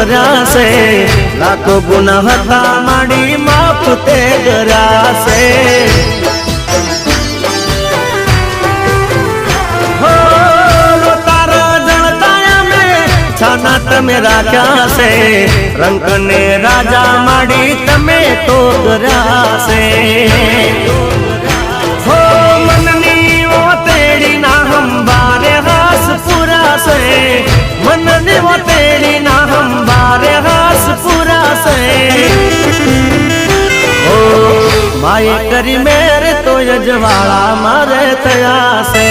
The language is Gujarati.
કર્યા છે લાખો ગુના હતા માડી માફ તે કર્યા છે હો તારા જણતા મે છાના તમે રાખ્યા છે રંક ને રાજા માડી તમે તો કર્યા છે હો મનની ઓ તેડી ના હંભારે હાસ પૂરા છે મનની ઓ તેડી ના હંભારે હાસ પૂરા છે ઓ માય કરી મેરે તો યજવાળા મારે થયા છે